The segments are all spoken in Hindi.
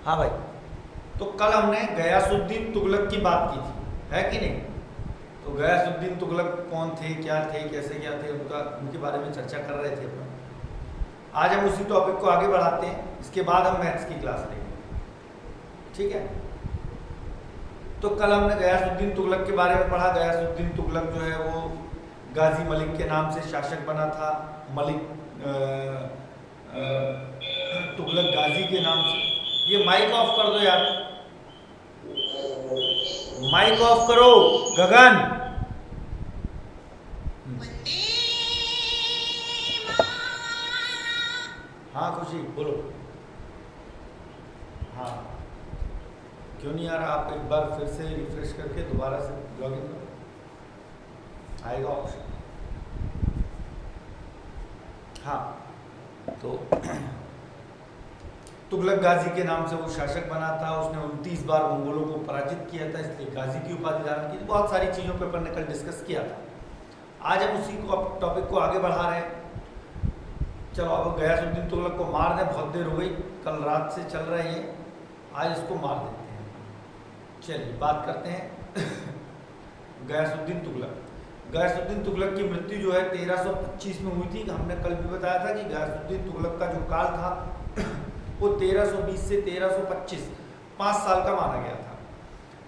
हाँ भाई, तो कल हमने गयासुद्दीन तुगलक की बात की थी, है कि नहीं? तो गयासुद्दीन तुगलक कौन थे, क्या थे, कैसे क्या थे, उनके बारे में चर्चा कर रहे थे अपन। आज हम उसी टॉपिक को आगे बढ़ाते हैं, इसके बाद हम मैथ्स की क्लास लेंगे, ठीक है? तो कल हमने गयासुद्दीन तुगलक के बारे में पढ़ा। गयासुद्दीन तुगलक जो है वो गाजी मलिक के नाम से शासक बना था। मलिक तुगलक गाजी के नाम से। ये माइक ऑफ कर दो यार, माइक ऑफ करो गगन। हाँ खुशी बोलो। हाँ क्यों नहीं आ रहा? आप एक बार फिर से रिफ्रेश करके दोबारा से लॉगिन करो, आएगा ऑप्शन। हाँ तो तुगलक गाजी के नाम से वो शासक बना था। उसने 29 बार मंगोलों को पराजित किया था, इसलिए गाजी की उपाधि धारण की। बहुत सारी चीज़ों पर अपन ने कल डिस्कस किया था। आज हम उसी को टॉपिक को आगे बढ़ा रहे हैं। चलो अब गयासुद्दीन तुगलक को मार दें, बहुत देर हो गई, कल रात से चल रहे हैं, आज इसको मार देते हैं। चलिए बात करते हैं गयासुद्दीन तुगलक। गयासुद्दीन तुगलक की मृत्यु जो है 1325 में हुई थी। हमने कल भी बताया था कि गयासुद्दीन तुगलक का जो काल था वो 1320 से 1325 5 साल का माना गया था,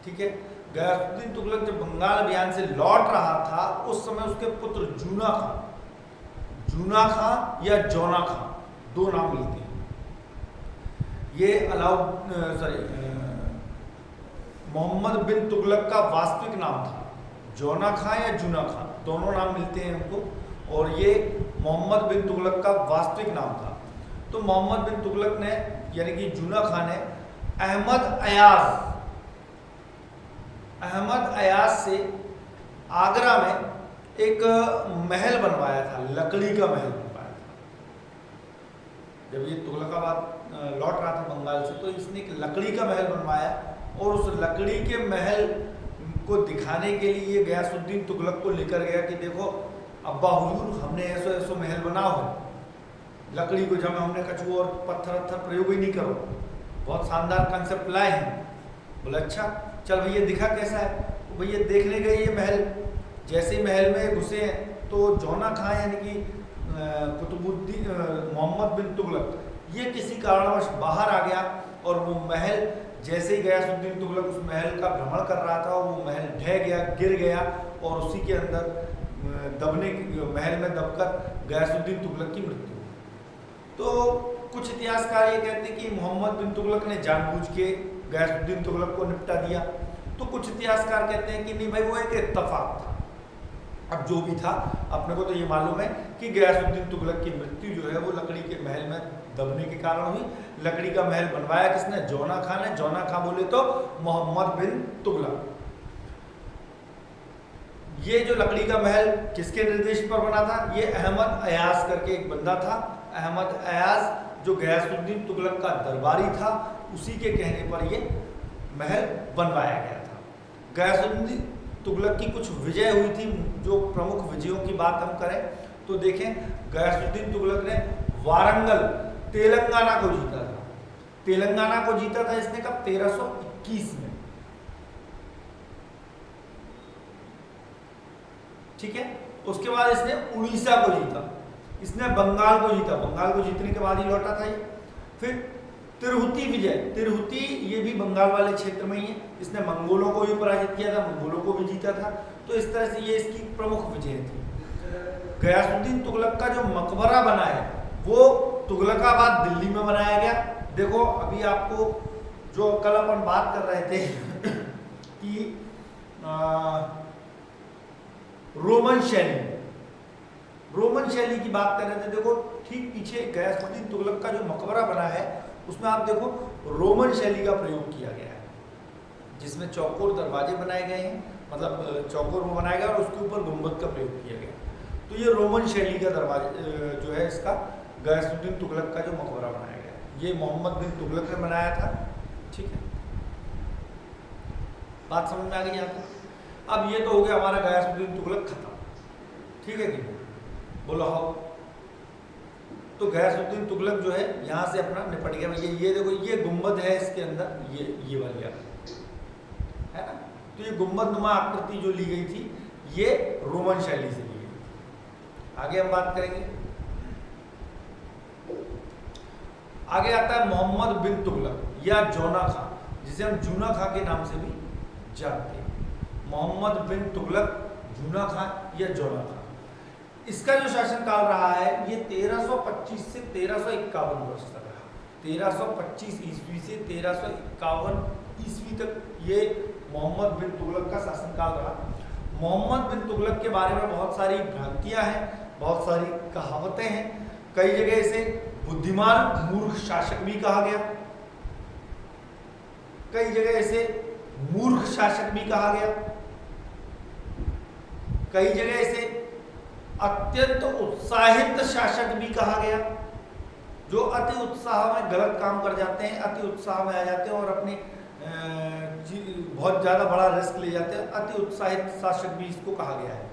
ठीक है? गयासुद्दीन तुगलक जब बंगाल अभियान से लौट रहा था उस समय उसके पुत्र जूना खां या जौना खां, दो नाम मिलते हैं। ये मोहम्मद बिन तुगलक का वास्तविक नाम था। जौना खां या जूना खां दोनों नाम मिलते हैं हमको, और ये मोहम्मद बिन तुगलक का वास्तविक नाम था। तो मोहम्मद बिन तुगलक ने यानी कि जूना खां ने अहमद अयाज से आगरा में एक महल बनवाया था, लकड़ी का महल बनवाया था। जब ये तुगलकाबाद लौट रहा था बंगाल से, तो इसने एक लकड़ी का महल बनवाया, और उस लकड़ी के महल को दिखाने के लिए गयासुद्दीन तुगलक को लेकर गया कि देखो अब्बा हुजूर, हमने ऐसो ऐसो महल बनाओ है, लकड़ी को जब हमने कछुआ और पत्थर प्रयोग ही नहीं करो, बहुत शानदार कंसेप्ट लाए हैं। बोला अच्छा चल भैया दिखा कैसा है। तो भैया देखने गए ये महल। जैसे ही महल में घुसे तो जौना खां यानी कि कुतुबुद्दीन मोहम्मद बिन तुगलक ये किसी कारणवश बाहर आ गया, और वो महल जैसे ही गयासुद्दीन तुगलक उस महल का भ्रमण कर रहा था, वो महल ढह गया, गिर गया, और उसी के अंदर महल में दबकर गयासुद्दीन तुगलक की मृत्यु हुई। तो कुछ इतिहासकार ये कहते हैं कि मोहम्मद बिन तुगलक ने जानबूझ के गयासुद्दीन तुगलक को निपटा दिया। तो कुछ इतिहासकार कहते हैं कि नहीं भाई, वो एक इत्तेफाक था। अब जो भी था, अपने को तो ये मालूम है कि गयासुद्दीन तुगलक की मृत्यु जो है वो लकड़ी के महल में दबने के कारण हुई। लकड़ी का महल बनवाया किसने? जौना खां ने। जौना खां बोले तो मोहम्मद बिन तुगलक। ये जो लकड़ी का महल किसके निर्देश पर बना था? ये अहमद अयाज करके एक बंदा था। अहमद अयाज जो गयासुद्दीन तुगलक का दरबारी था, उसी के कहने पर ये महल बनवाया गया था। गयासुद्दीन तुगलक की कुछ विजय हुई थी। जो प्रमुख विजयों की बात हम करें तो देखें, गयासुद्दीन तुगलक ने वारंगल तेलंगाना को जीता था। तेलंगाना को जीता था इसने कब? 1321 में, ठीक है? उसके बाद इसने उड़ीसा को जीता, इसने बंगाल को जीता। बंगाल को जीतने के बाद ही लौटा था ये। फिर तिरहुती विजय, तिरहुती ये भी बंगाल वाले क्षेत्र में ही है। इसने मंगोलों को भी पराजित किया था, मंगोलों को भी जीता था। तो इस तरह से ये इसकी प्रमुख विजय थी। गयासुद्दीन तुगलक का जो मकबरा बना है वो तुगलकाबाद दिल्ली में बनाया गया। देखो अभी आपको जो कल अपन बात कर रहे थे कि रोमन शैली की बात कर रहे थे। देखो ठीक पीछे गयासुद्दीन तुगलक का जो मकबरा बना है उसमें आप देखो रोमन शैली का प्रयोग किया गया है, जिसमें चौकोर दरवाजे बनाए गए हैं, मतलब चौकोर वो बनाया गया और उसके ऊपर गुंबद का प्रयोग किया गया। तो ये रोमन शैली का दरवाजा जो है इसका गयासुद्दीन तुगलक का जो मकबरा बनाया गया है, ये मोहम्मद बिन तुगलक ने बनाया था, ठीक है? बात समझ में आ गई यहाँ तक? अब ये तो हो गया हमारा गयासुद्दीन तुगलक खत्म, ठीक है कि बोलो हाँ। तो गयासुद्दीन तुगलक जो है यहाँ से अपना निपट गया। भैया ये देखो, ये गुम्बद है इसके अंदर, ये वाली है ना। तो ये गुम्बद नुमा आकृति जो ली गई थी ये रोमन शैली से ली गई थी। आगे हम बात करेंगे। आगे आता है मोहम्मद बिन तुगलक या जौना खां, जिसे हम जूना खां के नाम से भी जानते हैं। मोहम्मद बिन तुगलक, जूना खां या जौना खां, इसका जो शासनकाल रहा है ये 1325 से 1351 वर्ष तक रहा। 1325 ईस्वी से 1351 ईस्वी तक ये मोहम्मद बिन तुगलक का शासनकाल रहा। मोहम्मद बिन तुगलक के बारे में बहुत सारी भ्रांतियां हैं, बहुत सारी कहावतें हैं। कई जगह इसे बुद्धिमान मूर्ख शासक भी कहा गया, कई जगह इसे मूर्ख शासक भी कहा गया, कई जगह इसे अत्यंत उत्साहित शासक भी कहा गया, जो अति उत्साह में गलत काम कर जाते हैं, अति उत्साह में आ जाते हैं और अपने बहुत ज़्यादा बड़ा रिस्क ले जाते हैं। अति उत्साहित शासक भी इसको कहा गया है।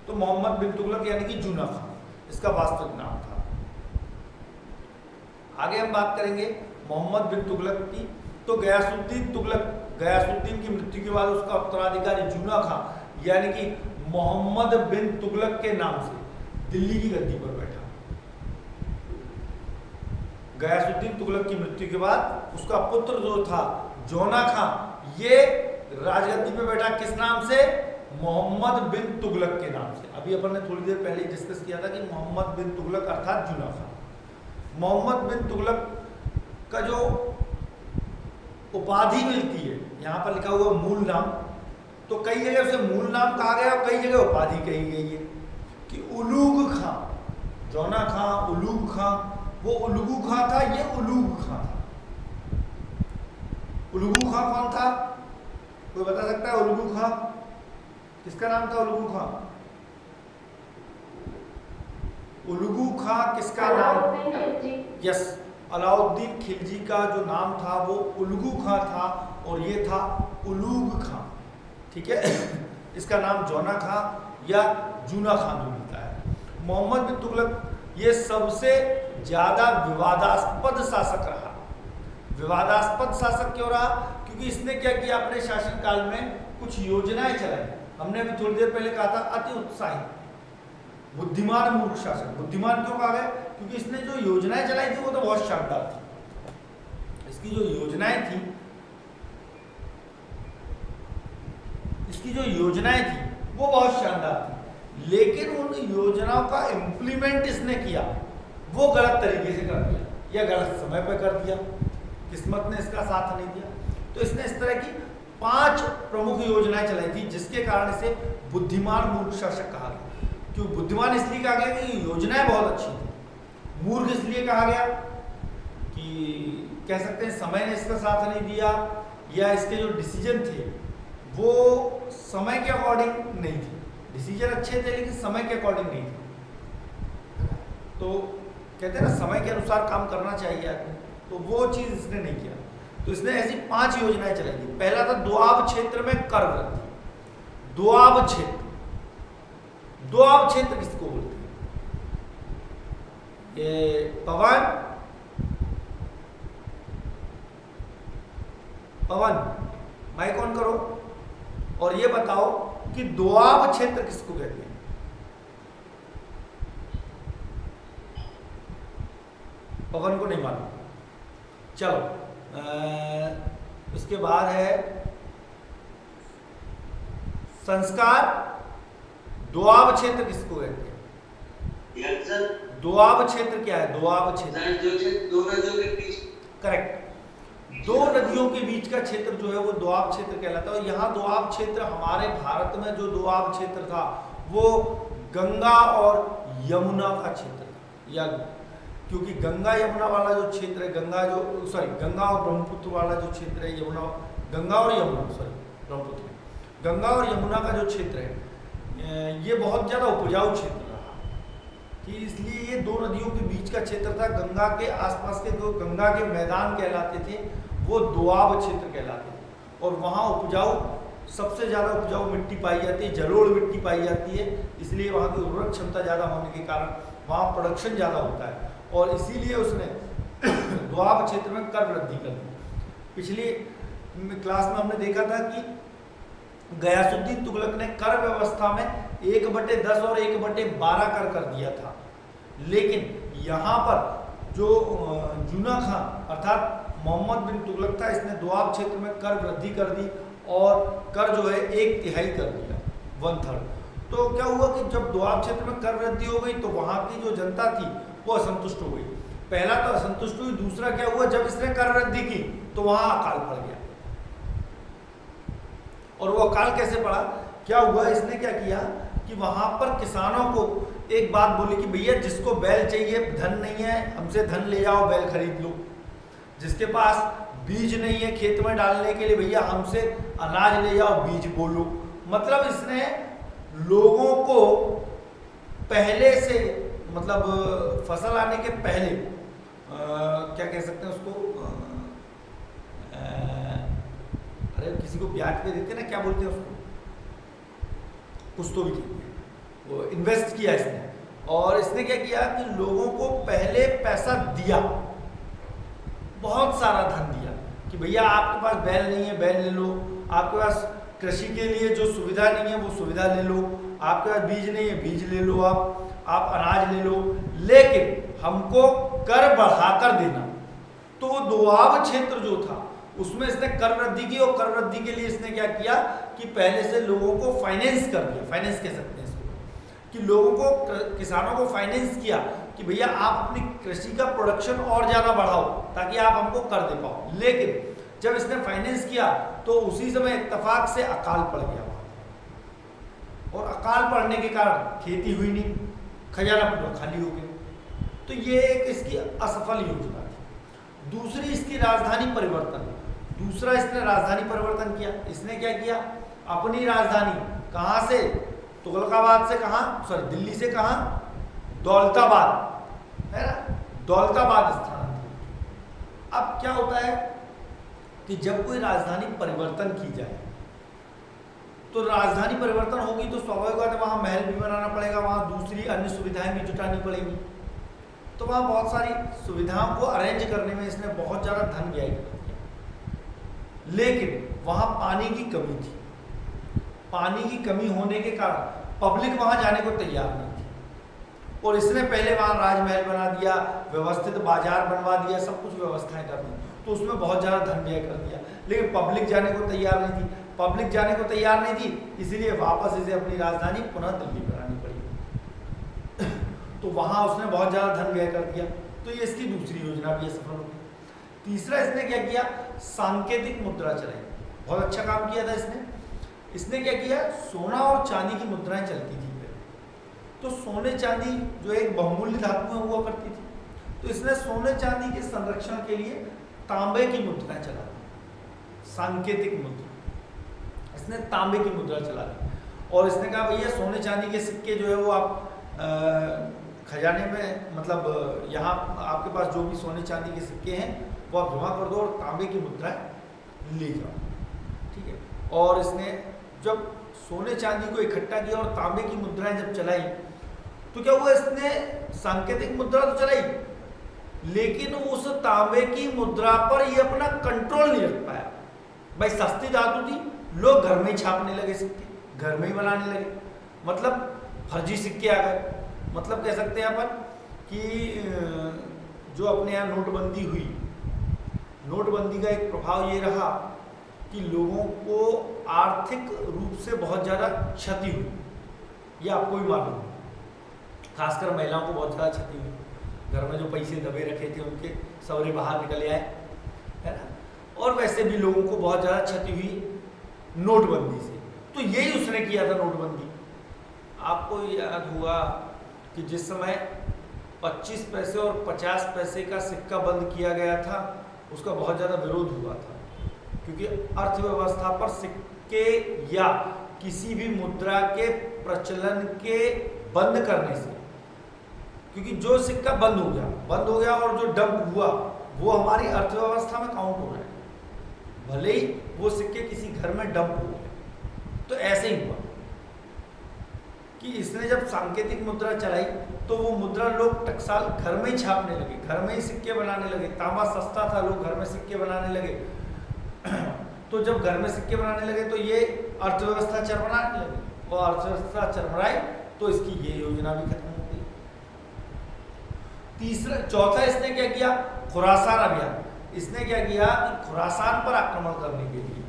तो मोहम्मद बिन तुगलक यानी कि जूना खां इसका वास्तविक नाम था। आगे हम बात करेंगे मोहम्मद बिन तुगलक की। तो गयासुद्दीन तुगलक, गयासुद्दीन की मृत्यु के बाद उसका उत्तराधिकारी जूना खां यानी कि मोहम्मद बिन तुगलक के नाम से दिल्ली की गद्दी पर बैठा। गयासुद्दीन तुगलक की मृत्यु के बाद उसका पुत्र जो था जौना खां, ये राजगद्दी पे बैठा किस नाम से? मोहम्मद बिन तुगलक के नाम से। अभी अपन ने थोड़ी देर पहले डिस्कस किया था कि मोहम्मद बिन तुगलक अर्थात जूना खां। मोहम्मद बिन तुगलक का जो उपाधि मिलती है, यहाँ पर लिखा हुआ मूल नाम, तो कई जगह उसे मूल नाम कहा गया और कई जगह उपाधि कही गई है कि उलूग खां। जौना खां, उलूग खां, वो उलूगू खां था, ये उलूग खां था। उलूगू खां कौन था? कोई बता सकता है? उलूगू खां किसका नाम था? उलूगू खां, उलूगू खां किसका नाम? यस, अलाउद्दीन खिलजी का जो नाम था वो उलूगू खां था और ये था उलूग खां। ठीक है। इसका नाम जौना खां या जूना खां भी मिलता है। मोहम्मद बिन तुगलक ये सबसे ज्यादा विवादास्पद शासक रहा। विवादास्पद शासक क्यों रहा? क्योंकि इसने क्या किया, अपने शासनकाल में कुछ योजनाएं चलाई। हमने अभी थोड़ी देर पहले कहा था अति उत्साही, बुद्धिमान मूर्ख शासक। बुद्धिमान क्यों कहा गया? क्योंकि इसने जो योजनाएं चलाई थी वो तो बहुत शानदार थी। इसकी जो योजनाएं थी वो बहुत शानदार थी, लेकिन उन योजनाओं का इम्प्लीमेंट इसने किया वो गलत तरीके से कर दिया या गलत समय पर कर दिया। किस्मत ने इसका साथ नहीं दिया। तो इसने इस तरह की 5 प्रमुख योजनाएं चलाई थी जिसके कारण इसे बुद्धिमान मूर्ख शासक कहा गया। क्यों बुद्धिमान? इसलिए कहा गया कि योजनाएं बहुत अच्छी थी। मूर्ख इसलिए कहा गया कि कह सकते हैं समय ने इसका साथ नहीं दिया या इसके जो डिसीजन थे वो समय के अकॉर्डिंग नहीं थे। डिसीजन अच्छे थे लेकिन समय के अकॉर्डिंग नहीं थे। तो कहते हैं ना समय के अनुसार काम करना चाहिए आदमी, तो वो चीज़ इसने नहीं किया। तो इसने ऐसी 5 योजनाएं चलाई थी। पहला था दोआब क्षेत्र में कर वृद्धि। दोआब क्षेत्र, दोआब क्षेत्र किसको बोलते हैं? ये पवन, माइक ऑन करो और ये बताओ कि दोआब क्षेत्र किसको कहते हैं? पवन को नहीं मालूम। चलो उसके बाद है संस्कार। दोआब क्षेत्र किसको कहते हैं? दोआब क्षेत्र क्या है? दोआब क्षेत्र दो नदियों के बीच। करेक्ट। 2 नदियों के बीच का क्षेत्र जो है वो दोआब क्षेत्र कहलाता है। और यहाँ दोआब क्षेत्र, हमारे भारत में जो दोआब क्षेत्र था वो गंगा और यमुना का क्षेत्र था। या क्योंकि गंगा यमुना वाला जो क्षेत्र है, गंगा और ब्रह्मपुत्र वाला जो क्षेत्र है, गंगा और यमुना का जो क्षेत्र है ये बहुत ज़्यादा उपजाऊ क्षेत्र रहा कि इसलिए ये 2 नदियों के बीच का क्षेत्र था। गंगा के आसपास के जो गंगा के मैदान कहलाते थे वो दोआब क्षेत्र कहलाते थे। और वहाँ उपजाऊ, सबसे ज़्यादा उपजाऊ मिट्टी पाई जाती है, जलोढ़ मिट्टी पाई जाती है। इसलिए वहाँ की उर्वरक क्षमता ज़्यादा होने के कारण वहाँ प्रोडक्शन ज़्यादा होता है। और इसीलिए उसने दोआब क्षेत्र में कर वृद्धि कर दी। पिछली क्लास में हमने देखा था कि गयासुद्दीन तुगलक ने कर व्यवस्था में 1/10 और 1/12 कर दिया था, लेकिन यहाँ पर जो जूना खान अर्थात मोहम्मद बिन तुगलक था, इसने दोआब क्षेत्र में कर वृद्धि कर दी और कर जो है 1/3 कर दिया, 1/3। तो क्या हुआ कि जब दोआब क्षेत्र में कर वृद्धि हो गई तो वहाँ की जो जनता थी वो असंतुष्ट हो गई। पहला तो असंतुष्ट हुई, दूसरा क्या हुआ, जब इसने कर वृद्धि की तो वहाँ अकाल पड़ गया। और वो अकाल कैसे पड़ा, क्या हुआ, इसने क्या किया कि वहां पर किसानों को एक बात बोली कि भैया जिसको बैल चाहिए, धन नहीं है हमसे धन ले जाओ, बैल खरीद लो। जिसके पास बीज नहीं है खेत में डालने के लिए, भैया हमसे अनाज ले जाओ, बीज बोलो। मतलब इसने लोगों को पहले से, मतलब फसल आने के पहले क्या कह सकते हैं उसको, अरे किसी को ब्याज पे देते ना, क्या बोलते हैं उसको, कुछ तो भी कहते हैं, वो इन्वेस्ट किया इसने। और इसने क्या किया कि लोगों को पहले पैसा दिया, बहुत सारा धन दिया कि भैया आपके पास बैल नहीं है बैल ले लो, आपके पास कृषि के लिए जो सुविधा नहीं है वो सुविधा ले लो, आपके पास बीज नहीं है बीज ले लो, आप अनाज ले लो, लेकिन हमको कर बढ़ाकर देना। तो वो दोआब क्षेत्र जो था उसमें इसने कर वृद्धि की, और कर वृद्धि के लिए इसने क्या किया कि पहले से लोगों को फाइनेंस कर दिया, फाइनेंस कह सकते हैं इसको, कि लोगों को, किसानों को फाइनेंस किया कि भैया आप अपनी कृषि का प्रोडक्शन और ज़्यादा बढ़ाओ ताकि आप हमको कर दे पाओ। लेकिन जब इसने फाइनेंस किया तो उसी समय इत्तेफाक से अकाल पड़ गया, और अकाल पड़ने के कारण खेती हुई नहीं, खजाना पूरा खाली हो गया। तो ये एक इसकी असफल योजना थी। दूसरी इसकी राजधानी परिवर्तन, दूसरा इसने राजधानी परिवर्तन किया। इसने क्या किया, अपनी राजधानी कहाँ से, तुगलकाबाद से, कहाँ, सॉरी दिल्ली से कहाँ, दौलताबाद है ना, दौलताबाद स्थानांतरित। अब क्या होता है कि जब कोई राजधानी परिवर्तन की जाए तो राजधानी परिवर्तन होगी तो स्वाभाविक बात है वहाँ महल भी बनाना पड़ेगा, वहाँ दूसरी अन्य सुविधाएं भी जुटानी पड़ेंगी। तो वहाँ बहुत सारी सुविधाओं को अरेंज करने में इसने बहुत ज़्यादा धन व्यय कर दिया, लेकिन वहाँ पानी की कमी थी। पानी की कमी होने के कारण पब्लिक वहाँ जाने को तैयार नहीं थी, और इसने पहले वहाँ राजमहल बना दिया, व्यवस्थित बाजार बनवा दिया, सब कुछ व्यवस्थाएं कर दी, तो उसमें बहुत ज़्यादा धन व्यय कर दिया, लेकिन पब्लिक जाने को तैयार नहीं थी। पब्लिक जाने को तैयार नहीं थी, इसीलिए वापस इसे अपनी राजधानी पुनः दिल्ली बनानी पड़ी। तो वहाँ उसने बहुत ज़्यादा धन व्यय कर दिया, तो ये इसकी दूसरी योजना भी असफल हो गई। तीसरा इसने क्या किया, सांकेतिक मुद्रा चलाई, बहुत अच्छा काम किया था इसने। इसने क्या किया, सोना और चांदी की मुद्राएं चलती थी पहले, तो सोने चांदी जो एक बहुमूल्य धातु हुआ करती थी, तो इसने सोने चांदी के संरक्षण के लिए तांबे की मुद्राएं चला दी, सांकेतिक मुद्रा। इसने तांबे की मुद्रा चला दी, और इसने कहा भैया सोने चांदी के सिक्के जो है वो आप खजाने में, मतलब यहाँ आपके पास जो भी सोने चांदी के सिक्के हैं वो आप जमा कर दो और तांबे की मुद्राएं ले जाओ, ठीक है। और इसने जब सोने चांदी को इकट्ठा किया और तांबे की मुद्राएं जब चलाई तो क्या हुआ, इसने सांकेतिक मुद्रा तो चलाई, लेकिन उस तांबे की मुद्रा पर ये अपना कंट्रोल नहीं रख पाया। भाई सस्ती धातु थी, लोग घर में ही छापने लगे सिक्के, घर में ही बनाने लगे, मतलब फर्जी सिक्के आ गए। मतलब कह सकते हैं अपन कि जो अपने यहाँ नोटबंदी हुई, नोटबंदी का एक प्रभाव ये रहा कि लोगों को आर्थिक रूप से बहुत ज़्यादा क्षति हुई, ये आपको भी मालूम है, खासकर महिलाओं को बहुत ज़्यादा क्षति हुई। घर में जो पैसे दबे रखे थे उनके सवरे बाहर निकले आए, है ना, और वैसे भी लोगों को बहुत ज़्यादा क्षति हुई नोटबंदी से। तो यही उसने किया था, नोटबंदी। आपको याद हुआ कि जिस समय 25 पैसे और 50 पैसे का सिक्का बंद किया गया था, उसका बहुत ज़्यादा विरोध हुआ था, क्योंकि अर्थव्यवस्था पर सिक्के या किसी भी मुद्रा के प्रचलन के बंद करने से, क्योंकि जो सिक्का बंद हो गया और जो डंप हुआ वो हमारी अर्थव्यवस्था में काउंट हो रहा है, भले ही वो सिक्के किसी घर में डंप हो गए। तो ऐसे ही हुआ कि इसने जब सांकेतिक मुद्रा चलाई तो वो मुद्रा लोग टकसाल घर में ही छापने लगे, घर में ही सिक्के बनाने लगे। तांबा सस्ता था, लोग घर में सिक्के बनाने लगे। तो जब घर में सिक्के बनाने लगे तो ये अर्थव्यवस्था चरमराने लगी, और अर्थव्यवस्था चरमराई तो इसकी ये योजना भी खत्म हो गई। चौथा इसने क्या किया, खुरासान अभियान। इसने क्या किया कि खुरासान पर आक्रमण करने के लिए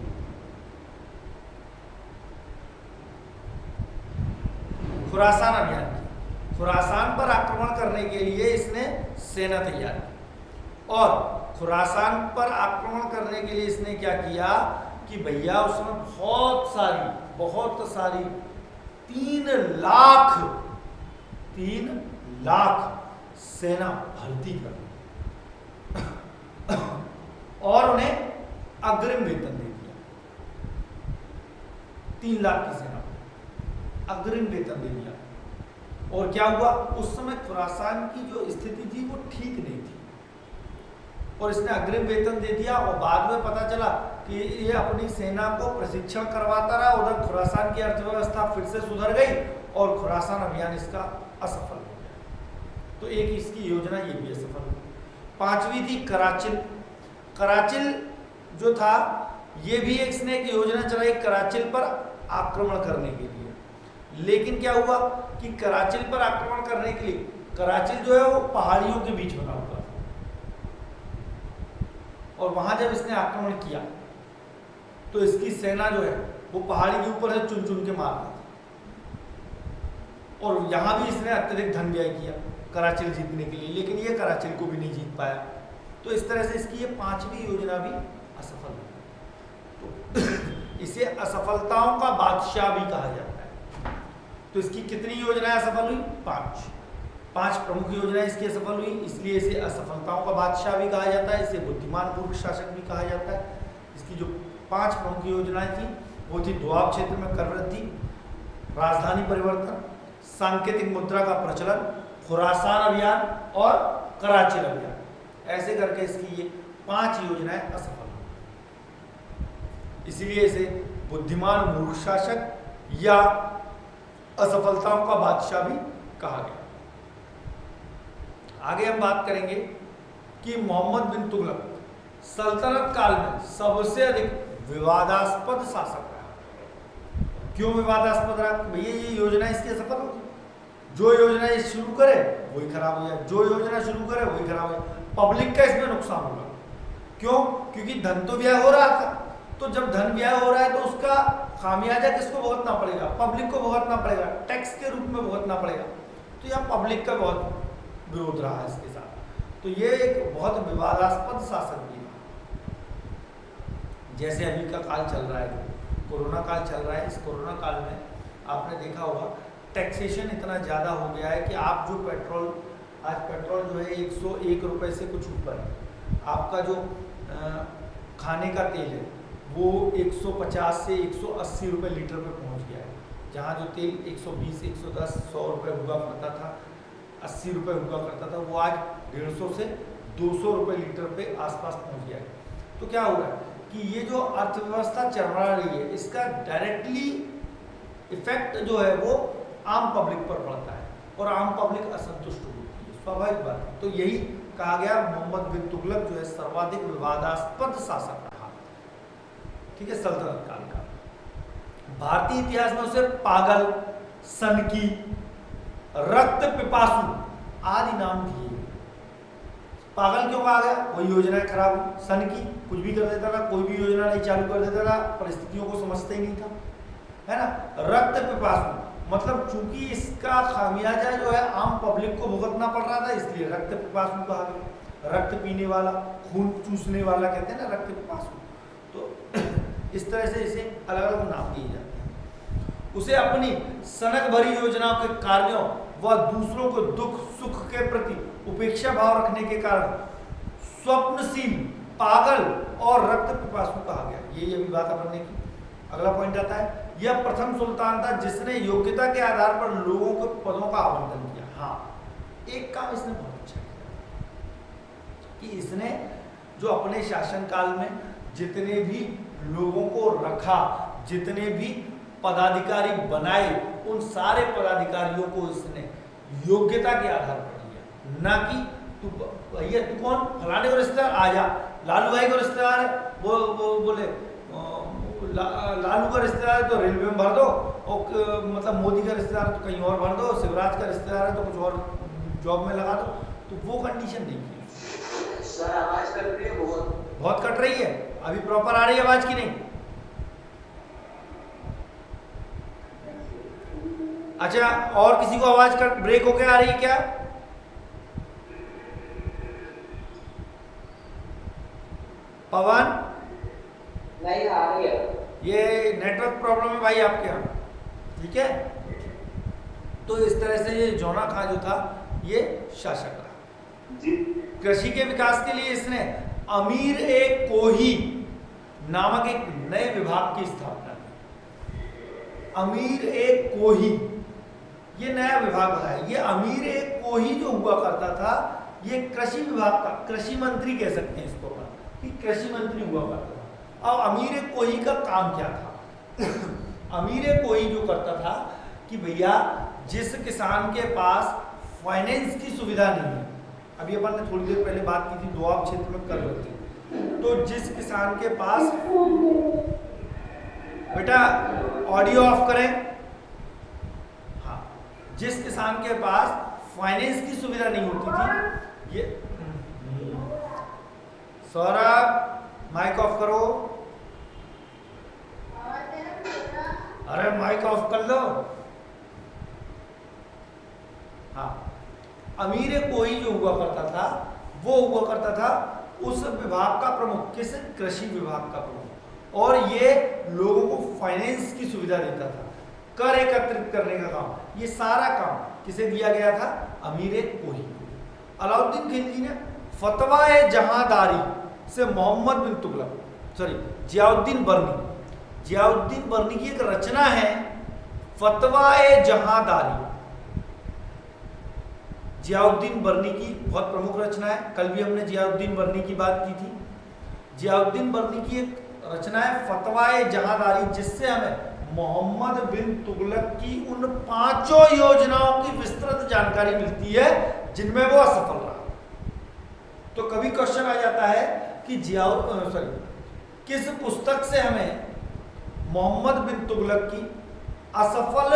खुरासान अभियान किया। खुरासान पर आक्रमण करने के लिए इसने सेना तैयार की, और खुरासान पर आक्रमण करने के लिए इसने क्या किया कि भैया उसमें बहुत सारी 3 लाख सेना भर्ती कर और उन्हें अग्रिम वेतन दे दिया। 3 लाख की सेना अग्रिम वेतन दे दिया। और क्या हुआ, उस समय खुरासान की जो स्थिति थी वो ठीक नहीं थी, और इसने अग्रिम वेतन दे दिया। और बाद में पता चला कि ये अपनी सेना को प्रशिक्षण करवाता रहा, उधर खुरासान की अर्थव्यवस्था फिर से सुधर गई और खुरासान अभियान इसका असफल हो गया। तो एक इसकी योजना ये भी असफल हुई। 5वीं थी कराचिल। कराचिल जो था ये भी इसने एक योजना चलाई कराचिल पर आक्रमण करने के लिए। लेकिन क्या हुआ कि कराचिल पर आक्रमण करने के लिए, कराचिल जो है वो पहाड़ियों के बीच बना हुआ था, और वहां जब इसने आक्रमण किया तो इसकी सेना जो है वो पहाड़ी के ऊपर से चुन चुन के मार रहा था, और यहां भी इसने अत्यधिक धन व्यय किया कराचिल जीतने के लिए, लेकिन ये कराचिल को भी नहीं जीत पाया। तो इस तरह से इसकी ये 5वीं योजना भी असफल हुई। तो इसे असफलताओं का बादशाह भी कहा जाता है। तो इसकी कितनी योजनाएं असफल हुई, 5 प्रमुख योजनाएं इसकी असफल हुई, इसलिए इसे असफलताओं का बादशाह भी कहा जाता है, इसे बुद्धिमान मूर्ख शासक भी कहा जाता है। इसकी जो 5 प्रमुख योजनाएं थी वो थी दोआब क्षेत्र में कर वृद्धि, राजधानी परिवर्तन, सांकेतिक मुद्रा का प्रचलन, खुरासान अभियान और कराचिल अभियान। ऐसे करके इसकी ये 5 योजनाएं असफल हुई, इसीलिए इसे बुद्धिमान मूर्ख शासक या असफलताओं का बादशाह भी कहा गया। आगे हम बात करेंगे कि मोहम्मद बिन तुगलक सल्तनत काल में सबसे अधिक विवादास्पद शासक रहा। क्यों विवादास्पद रहा? भैया ये योजना इसकी असफल होगी, जो योजना ये शुरू करे वही खराब हो जाए, जो योजना शुरू करे वही खराब हो जाए, पब्लिक का इसमें नुकसान होगा। क्यों? क्योंकि धन तो व्यय हो रहा था, तो जब धन व्यय हो रहा है तो उसका खामियाजा किसको भुगतना पड़ेगा? पब्लिक को भुगतना पड़ेगा, टैक्स के रूप में भुगतना पड़ेगा। तो यहाँ पब्लिक का बहुत विरोध रहा है इसके साथ। तो ये एक बहुत विवादास्पद शासक भी था। जैसे अभी का काल चल रहा है, कोरोना काल चल रहा है, इस कोरोना काल में आपने देखा होगा टैक्सेशन इतना ज़्यादा हो गया है कि आप जो पेट्रोल, आज पेट्रोल जो है 101 रुपये से कुछ ऊपर है, आपका जो खाने का तेल है वो 150 से 180 रुपये लीटर पे पहुंच गया है। जहाँ जो तेल 120, 110, 100 रुपये हुआ करता था, 80 रुपये हुआ करता था, वो आज 150 से 200 रुपये लीटर पे आसपास पहुंच गया है। तो क्या हो रहा है कि ये जो अर्थव्यवस्था चरमरा रही है, इसका डायरेक्टली इफेक्ट जो है वो आम पब्लिक पर पड़ता है, और आम पब्लिक असंतुष्ट होती है, स्वाभाविक बात है। तो यही कहा गया मोहम्मद बिन तुगलक जो है सर्वाधिक विवादास्पद शासक रहा, ठीक है, सल्तनत काल का। भारतीय इतिहास में उसे पागल, सनकी, रक्त पिपासु आदि नाम दिए। पागल क्यों कहा गया? वही योजनाएं खराब हुई। सनकी, कुछ भी कर देता था, कोई भी योजना नहीं चालू कर देता था, परिस्थितियों को समझते ही नहीं था, है ना। रक्त पिपासु मतलब चूंकि इसका खामियाजा जो है आम पब्लिक को भुगतना पड़ रहा था, इसलिए रक्त पिपासु कहा गया। रक्त पीने वाला, खून चूसने वाला कहते हैं ना, रक्त पिपासु। तो इस तरह से इसे अलग अलग नाम दिए जाते हैं। उसे अपनी सनक भरी योजनाओं के कार्यों व दूसरों को दुख सुख के प्रति उपेक्षा भाव रखने के कारण स्वप्नशील, पागल और रक्त पिपासु कहा गया। ये अभी बात अपन ने की। अगला पॉइंट आता है, यह प्रथम सुल्तान था जिसने योग्यता के आधार पर लोगों को पदों का आवंटन किया। हाँ, एक काम इसने बहुत अच्छा किया कि इसने जो अपने शासनकाल में जितने भी लोगों को रखा, जितने भी पदाधिकारी बनाए, उन सारे पदाधिकारियों को इसने योग्यता के आधार पर लिया, ना कि तू भैया तू कौन, फलाने को रिश्तेदार, आ जा, लालू भाई को रिश्तेदार है, वो बोले लालू का रिश्तेदार है तो रेलवे में भर दो, और मतलब मोदी का रिश्तेदार है तो कहीं और भर दो, शिवराज का रिश्तेदार है तो कुछ और जॉब में लगा दो। तो वो कंडीशन नहीं की। सर आवाज कट रही है, बहुत कट रही है। अभी प्रॉपर आ रही है आवाज की नहीं? अच्छा, और किसी को आवाज कट ब्रेक होके आ रही है क्या? पवन नहीं आ रही है। ये नेटवर्क प्रॉब्लम है भाई आपके यहाँ, ठीक है। तो इस तरह से ये जोना खां जो था ये शासक रहा जी। कृषि के विकास के लिए इसने अमीर ए कोही नामक एक नए विभाग की स्थापना की। अमीर ए कोही ये नया विभाग बनाया। ये अमीर ए कोही जो हुआ करता था ये कृषि विभाग का, कृषि मंत्री कह सकते हैं इसको कि कृषि मंत्री हुआ करता था। अब अमीर ए कोही का काम क्या था? अमीर ए कोही जो करता था कि भैया जिस किसान के पास फाइनेंस की सुविधा नहीं है, अभी अपन ने थोड़ी देर पहले बात की थी दोआब क्षेत्र में कर रहे थे, तो जिस किसान के पास, बेटा ऑडियो ऑफ करें, हाँ, जिस किसान के पास फाइनेंस की सुविधा नहीं होती थी, ये सौरभ माइक ऑफ करो, अरे माइक ऑफ कर लो। हाँ, अमीर कोई जो हुआ करता था वो हुआ करता था उस विभाग का प्रमुख, किस कृषि विभाग का प्रमुख, और ये लोगों को फाइनेंस की सुविधा देता था, कर एकत्रित करने का काम, ये सारा काम किसे दिया गया था? अमीर कोही। अलाउद्दीन खिलजी ने फतवा ए जहांदारी से मोहम्मद बिन तुगलक, सॉरी जियाउद्दीन बर्नी, जियाउद्दीन बर्नी की एक रचना है फतवा ए जहांदारी। जियाउद्दीन बर्नी की बहुत प्रमुख रचना है, कल भी हमने जियाउद्दीन बर्नी की बात की थी। जियाउद्दीन बर्नी की एक रचना है फतवा ए जहांदारी, जिससे हमें मोहम्मद बिन तुगलक की उन 5 योजनाओं की विस्तृत जानकारी मिलती है जिनमें वो असफल रहा। तो कभी क्वेश्चन आ जाता है कि किस पुस्तक से हमें मोहम्मद बिन तुगलक की असफल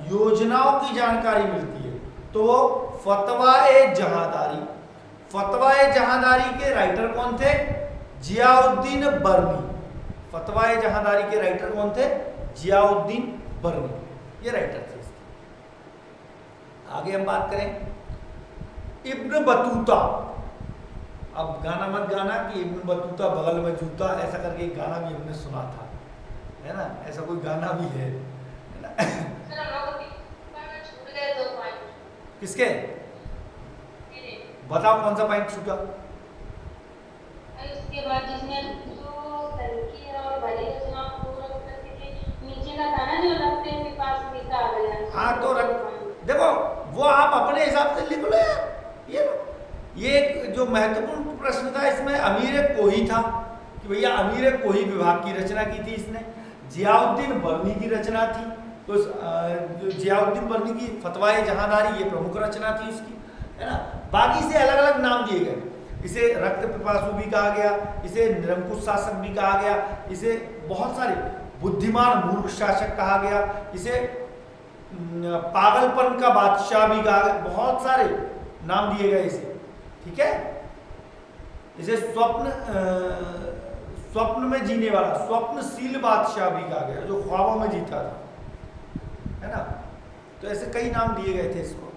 योजनाओं की जानकारी मिलती है, तो वो फतवा ए जहांदारी। फतवा ए जहांदारी के राइटर कौन थे? जियाउद्दीन बर्नी। फतवा ए जहांदारी के राइटर कौन थे? जियाउद्दीन बर्नी, ये राइटर थे इसके। आगे हम बात करें इब्न बतूता। अब गाना मत गाना कि इब्न बतूता बगल में जूता, ऐसा करके एक गाना भी हमने सुना था, है ना, ऐसा कोई गाना भी है ना? किसके? बताओ कौन सा पॉइंट छूटा? उसके बाद जिसने जो तनकी और बड़ी योजना पूरा नीचे का था ना, जो लगते हैं के पास लिखा आ गया। हाँ तो देखो वो आप अपने हिसाब से लिख लो यार। ये जो महत्वपूर्ण प्रश्न था इसमें अमीर कोही था कि भैया अमीर कोही विभाग की रचना की थी इसने। जियाउद्दीन बर्नी की रचना थी, तो जियाउद्दीन बर्नी की फतवा ए जहांदारी ये प्रमुख रचना थी इसकी, है ना। बाकी से अलग अलग नाम दिए गए, इसे रक्त पिपासु भी कहा गया, इसे निरंकुश शासक भी कहा गया, इसे बहुत सारे बुद्धिमान मूर्ख शासक कहा गया, इसे पागलपन का बादशाह भी कहा गया, बहुत सारे नाम दिए गए इसे, ठीक है। इसे स्वप्न में जीने वाला, स्वप्नशील बादशाह भी कहा गया, जो ख्वाबों में जीता था, है ना। तो ऐसे कई नाम दिए गए थे इसको,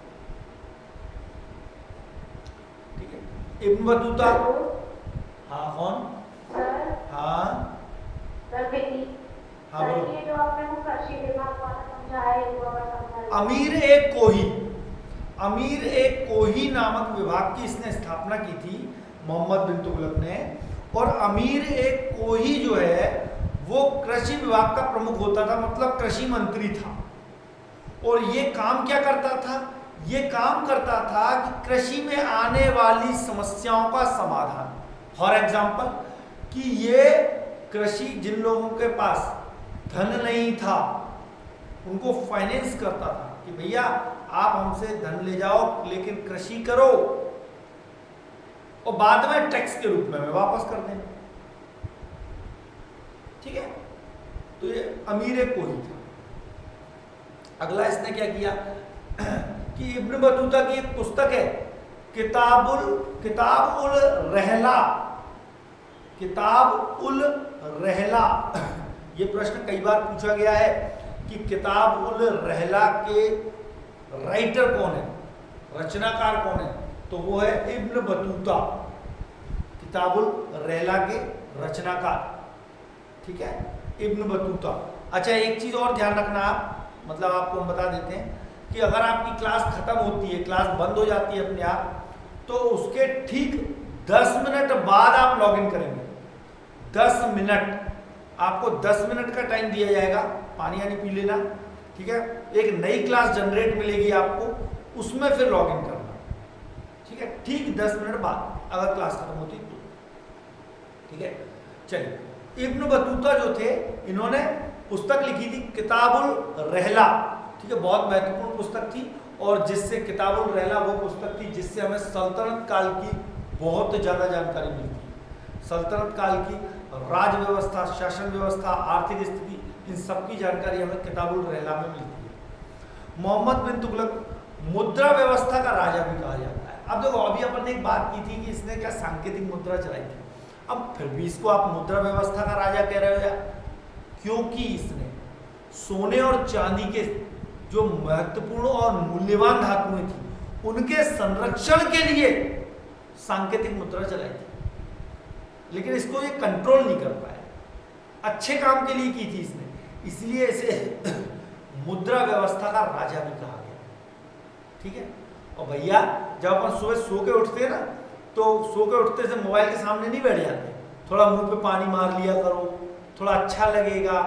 ठीक है। इब्न बतूता, हाँ कौन? हाँ हाँ बोलो। ये जो आपने वो कृषि विभाग वाला समझाया है वो समझाया। अमीर ए कोही, अमीर ए कोही नामक विभाग की इसने स्थापना की थी मोहम्मद बिन तुगलक ने। और अमीर ए कोही जो है वो कृषि विभाग का प्रमुख होता था, मतलब कृषि मंत्री था। और ये काम क्या करता था? ये काम करता था कि कृषि में आने वाली समस्याओं का समाधान। फॉर एग्जाम्पल कि ये कृषि, जिन लोगों के पास धन नहीं था, उनको फाइनेंस करता था कि भैया आप हमसे धन ले जाओ लेकिन कृषि करो और बाद में टैक्स के रूप में मैं वापस कर देना। ठीक है, तो ये अमीर कोही था। अगला इसने क्या किया कि इब्न बतूता की एक पुस्तक है किताब उल रहला। किताब उल रहला, ये प्रश्न कई बार पूछा गया है कि किताब उल रहला के राइटर कौन है, रचनाकार कौन है, तो वो है इब्न बतूता, किताबुल रहला के रचनाकार। ठीक है, इब्न बतूता। अच्छा, एक चीज और ध्यान रखना आप, मतलब आपको हम बता देते हैं कि अगर आपकी क्लास खत्म होती है, क्लास बंद हो जाती है अपने आप, तो उसके ठीक 10 मिनट बाद आप लॉगिन करेंगे। 10 मिनट, आपको 10 मिनट का टाइम दिया जाएगा, पानी यानी पी लेना। ठीक है, एक नई क्लास जनरेट मिलेगी आपको, उसमें फिर लॉगिन करना। ठीक है, ठीक 10 मिनट बाद अगर क्लास खत्म होती तो। ठीक है, चलिए, इब्न बतूता जो थे इन्होंने पुस्तक लिखी थी किताबुल रहला। ठीक है, बहुत महत्वपूर्ण पुस्तक थी और जिससे किताबुल रहला वो पुस्तक थी जिससे हमें सल्तनत काल की बहुत ज़्यादा जानकारी मिलती है। सल्तनत काल की राज व्यवस्था, शासन व्यवस्था, आर्थिक स्थिति, इन सब की जानकारी हमें किताबुल रहला में मिलती है। मोहम्मद बिन तुगलक मुद्रा व्यवस्था का राजा भी कहा जाता है। अब देखो, अभी अपन ने एक बात की थी कि इसने क्या सांकेतिक मुद्रा चलाई थी, अब फिर भी इसको आप मुद्रा व्यवस्था का राजा कह रहे हो यार, क्योंकि इसने सोने और चांदी के जो महत्वपूर्ण और मूल्यवान धातुएं थी उनके संरक्षण के लिए सांकेतिक मुद्रा चलाई थी, लेकिन इसको ये कंट्रोल नहीं कर पाया। अच्छे काम के लिए की थी इसने, इसलिए इसे मुद्रा व्यवस्था का राजा भी कहा गया। ठीक है, और भैया जब अपन सुबह सो के उठते हैं ना, तो सो के उठते से मोबाइल के सामने नहीं बैठ जाते, थोड़ा मुंह पे पानी मार लिया करो, थोड़ा अच्छा लगेगा,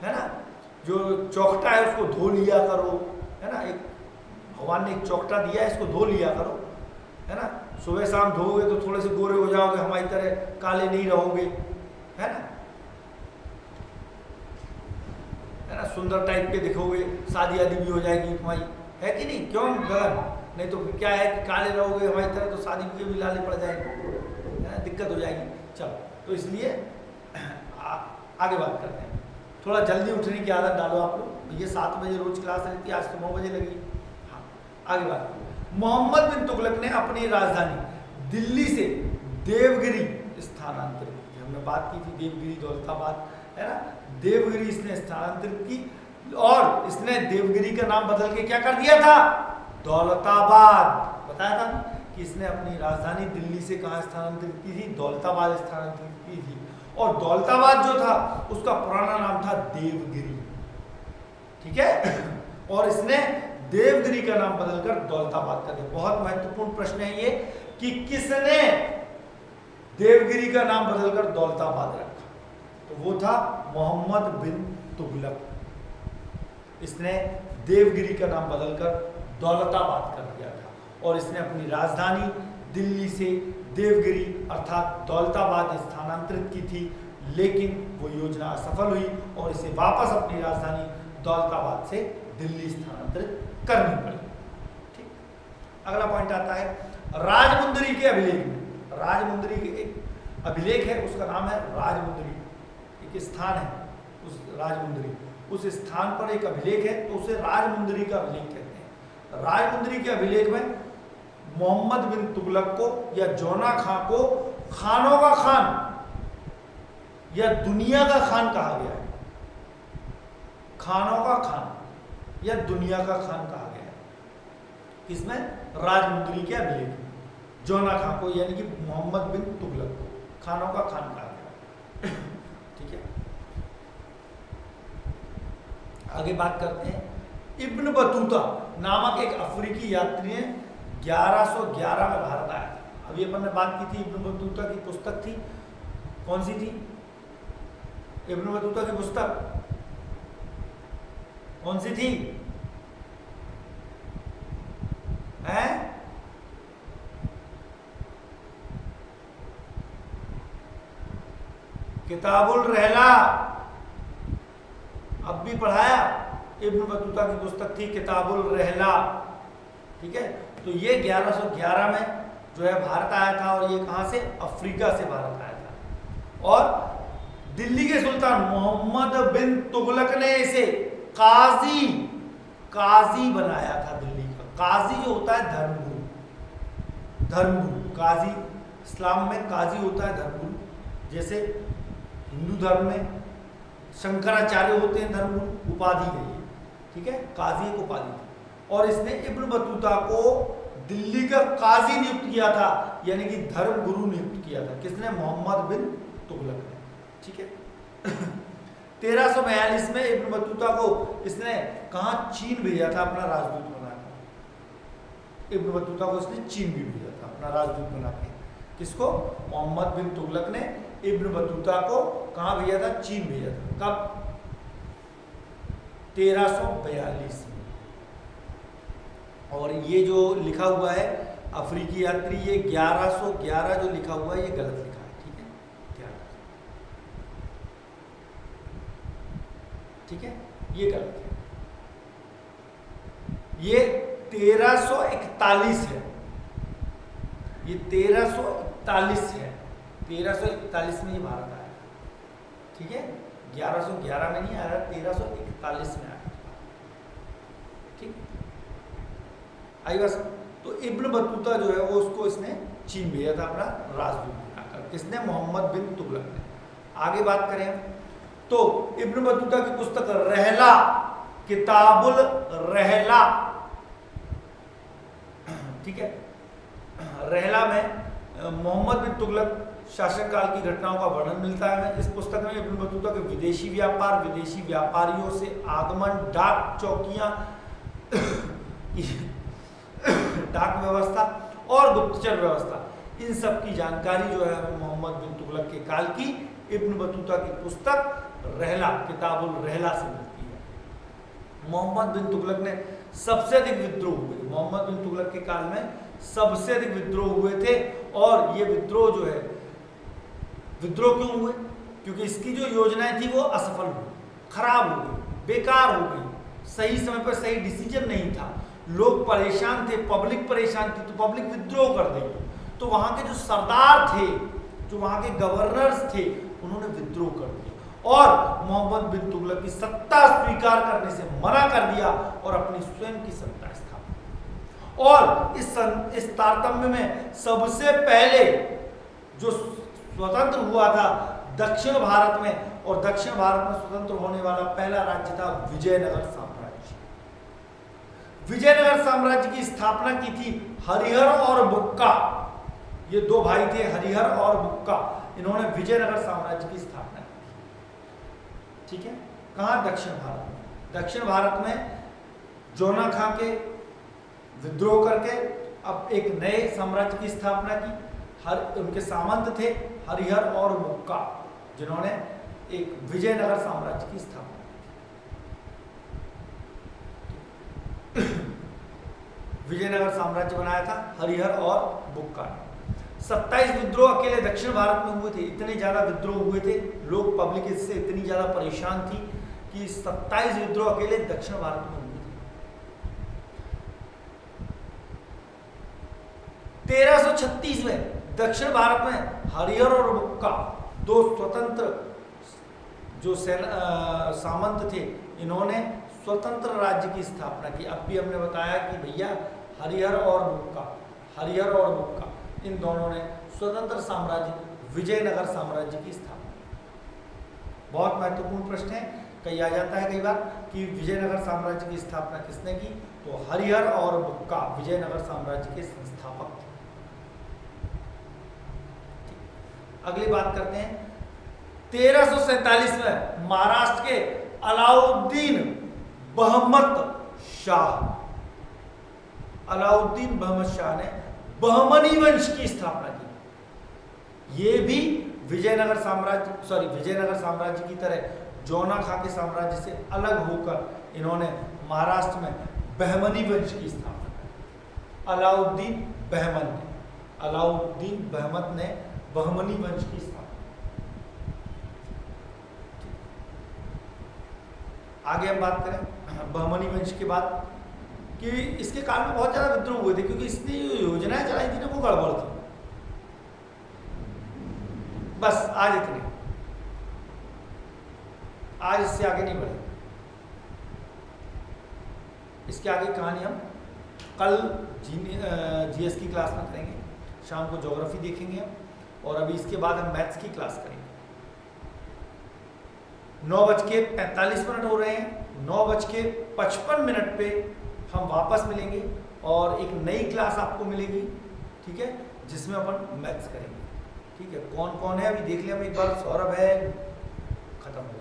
है ना। जो चौखटा है उसको धो लिया करो, है ना। एक भगवान ने एक चौखटा दिया है, इसको धो लिया करो, है ना। सुबह शाम धोओगे तो थोड़े से गोरे हो जाओगे, हमारी तरह काले नहीं रहोगे, है ना, है ना। सुंदर टाइप के दिखोगे, शादी आदि भी हो जाएगी तुम्हारी, है कि नहीं, क्यों गगन? नहीं तो क्या है कि काले रहोगे हमारी तरह तो शादी के भी लाले पड़ जाएंगे, है ना, दिक्कत हो जाएगी। चलो, तो इसलिए आगे बात करते हैं। थोड़ा जल्दी उठने की आदत डालो आप लोग। ये 7 बजे रोज क्लास रहती है, आज तो 9 बजे लगी। हाँ, आगे बात। मोहम्मद बिन तुगलक ने अपनी राजधानी दिल्ली से देवगिरी स्थानांतरित की। हमने बात की थी देवगिरी दौलताबाद, है ना। देवगिरी इसने स्थानांतरित की और इसने देवगिरी का नाम बदल के क्या कर दिया था, दौलताबाद। बताया था कि इसने अपनी राजधानी दिल्ली से कहाँ स्थानांतरित की थी, दौलताबाद स्थानांतरित की थी। और दौलताबाद जो था उसका पुराना नाम था देवगिरी। ठीक है, और इसने देवगिरी का नाम बदलकर दौलताबाद कर दिया। बहुत महत्वपूर्ण प्रश्न है ये कि किसने देवगिरी का नाम बदलकर दौलताबाद रखा, तो वो था मोहम्मद बिन तुगलक। इसने देवगिरी का नाम बदलकर दौलताबाद कर दिया था और इसने अपनी राजधानी दिल्ली से देवगिरी अर्थात दौलताबाद स्थानांतरित की थी, लेकिन वो योजना असफल हुई और इसे वापस अपनी राजधानी दौलताबाद से दिल्ली स्थानांतरित करनी पड़ी। ठीक, अगला पॉइंट आता है राजमुंदरी के अभिलेख में। राजमुंदरी के एक अभिलेख है, उसका नाम है राजमुंदरी, एक स्थान है उस राजमुंदरी, उस स्थान पर एक अभिलेख है तो उसे राजमुंदरी का अभिलेख कहते हैं। राजमुंदरी के अभिलेख में मोहम्मद बिन तुगलक को या जोना खां को खानों का खान या दुनिया का खान कहा गया है। खानों का खान या दुनिया का खान कहा गया है किसमें, राजमुंदरी के अभिलेख में। जोना खां को यानी कि मोहम्मद बिन तुगलक को खानों का खान कहा गया। ठीक है, आगे बात करते हैं। इब्न बतूता नामक एक अफ्रीकी यात्री ने 1111 में भारत आया था। अभी अपन ने बात की थी, इब्न बतूता की पुस्तक थी, कौन सी थी, इब्न बतूता की पुस्तक कौन सी थी, हैं? किताबुल रहला। अब भी पढ़ाया, इब्न बतूता की पुस्तक थी किताबुल रहला। ठीक है, तो ये 1111 में जो है भारत आया था, और ये कहाँ से? अफ्रीका से भारत आया था। और दिल्ली के सुल्तान मोहम्मद बिन तुगलक ने इसे काजी बनाया था। दिल्ली का काजी जो होता है धर्मगुरु, काजी इस्लाम में काजी होता है धर्मगुरु। जैसे हिंदू धर्म में शंकराचार्य होते हैं धर्मगुरु, उपाधि है ये। ठीक है, काजी एक उपाधि थी। और इसने इब्न बतूता को दिल्ली का काजी नियुक्त किया था, यानी कि धर्मगुरु नियुक्त किया था। किसने? मोहम्मद बिन तुगलक ने। ठीक है 1342 में इब्न बतूता को इसने कहाँ? चीन भेजा था अपना राजदूत बनाकर। इब्न बतूता को इसने चीन भी भेजा था अपना राजदूत बना के। किसको? मोहम्मद बिन तुगलक ने इब्न बतूता को कहाँ भेजा था? चीन भेजा था। कब? 1342 में। और ये जो लिखा हुआ है अफ्रीकी यात्री, ये 1111 जो लिखा हुआ है ये गलत लिखा है। ठीक है, ध्यान रखना। ठीक है, ये गलत है, ये 1341 है। ये 1341 है, 1341 में ये भारत आया। ठीक है, 1111 में नहीं आया, 1341 में आया। ठीक, आई बात। तो इब्न बतूता जो है वो उसको इसने चीन भेजा था अपना राजदूत बनाकर। किसने? मोहम्मद बिन तुगलक ने। आगे बात करें तो इब्न बतूता की पुस्तक रहला, किताबुल रहला। ठीक है, रहला में मोहम्मद बिन तुगलक शासनकाल की घटनाओं का वर्णन मिलता है। इस पुस्तक में इब्न बतूता के विदेशी व्यापार, विदेशी व्यापारियों से आगमन, डाक चौकियां डाक व्यवस्था और गुप्तचर व्यवस्था, इन सब की जानकारी जो है मोहम्मद बिन तुगलक के काल की इब्न बतूता की पुस्तक रहला, किताबुल रहला से मिलती है। मोहम्मद बिन तुगलक ने सबसे अधिक विद्रोह हुए। मोहम्मद बिन तुगलक के काल में सबसे अधिक विद्रोह हुए थे। और ये विद्रोह जो है, विद्रोह क्यों हुए? क्योंकि इसकी जो योजनाएं थी वो असफल हुई, खराब हो गई, बेकार हो गई, सही समय पर सही डिसीजन नहीं था, लोग परेशान थे, पब्लिक परेशान थी, तो पब्लिक विद्रोह कर दी। तो वहां के जो सरदार थे, जो वहां के गवर्नर्स थे, उन्होंने विद्रोह कर दिया और मोहम्मद बिन तुगलक की सत्ता स्वीकार करने से मना कर दिया और अपनी स्वयं की सत्ता स्थापित। और इस तारतम्य में सबसे पहले जो स्वतंत्र हुआ था दक्षिण भारत में, और दक्षिण भारत में स्वतंत्र होने वाला पहला राज्य था विजयनगर साम्राज्य। विजयनगर साम्राज्य की स्थापना की थी हरिहर और बुक्का। ये दो भाई थे, हरिहर और बुक्का। इन्होंने विजयनगर साम्राज्य की स्थापना की थी। ठीक है, कहां? दक्षिण भारत में। दक्षिण भारत में जोना खां के विद्रोह करके अब एक नए साम्राज्य की स्थापना की। उनके सामंत थे हरिहर और बुक्का, जिन्होंने एक विजयनगर साम्राज्य की स्थापना की। विजयनगर साम्राज्य बनाया था हरिहर और बुक्का ने। 27 विद्रोह अकेले दक्षिण भारत में हुए थे। इतने ज्यादा विद्रोह हुए थे, लोग पब्लिक इससे इतनी ज्यादा परेशान थी कि 27 विद्रोह अकेले दक्षिण भारत में हुए थे। 1336 में दक्षिण भारत में हरिहर और बुक्का, दो स्वतंत्र जो सामंत थे, इन्होंने स्वतंत्र राज्य की स्थापना की। अब भी हमने बताया कि भैया हरिहर और बुक्का इन दोनों ने स्वतंत्र साम्राज्य विजयनगर साम्राज्य की स्थापना की। बहुत महत्वपूर्ण प्रश्न है, कहीं आ जाता है कई बार कि विजयनगर साम्राज्य की स्थापना किसने की? तो हरिहर और बुक्का विजयनगर साम्राज्य के संस्थापक थे। अगली बात करते हैं 1347 में महाराष्ट्र के अलाउद्दीन बहमत शाह ने बहमनी वंश की स्थापना की। ये भी विजयनगर साम्राज्य की तरह जोना खां के साम्राज्य से अलग होकर इन्होंने महाराष्ट्र में बहमनी वंश की स्थापना की। अलाउद्दीन बहमत ने बहमनी वंश की स्थापना। आगे हम बात करें बहमनी वंश के बाद कि इसके काल में बहुत ज़्यादा विद्रोह हुए थे, क्योंकि इसने जो योजनाएं चलाई थी ना वो गड़बड़ थी। बस आज इतने, आज इससे आगे नहीं बढ़े। इसके आगे कहानी हम कल जीएस की क्लास में करेंगे, शाम को ज्योग्राफी देखेंगे हम, और अभी इसके बाद हम मैथ्स की क्लास करेंगे। 9:45 हो रहे हैं, 9:55 पे हम वापस मिलेंगे और एक नई क्लास आपको मिलेगी, ठीक है, जिसमें अपन मैथ्स करेंगे। ठीक है, कौन कौन है अभी देख लें हम एक बार। सौरभ है, खत्म हो गया।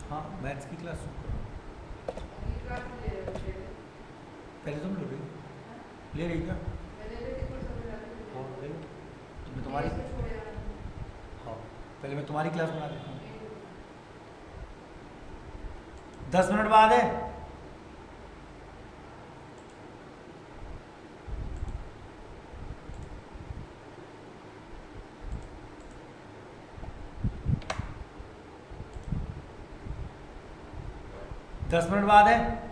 हाँ, मैथ्स की क्लास पहले तुम ले रही ले रही क्या? हाँ ले लो, तो मैं तुम्हारी, हाँ पहले मैं तुम्हारी क्लास बना देता हूँ। 10 मिनट बाद है। दस मिनट बाद है।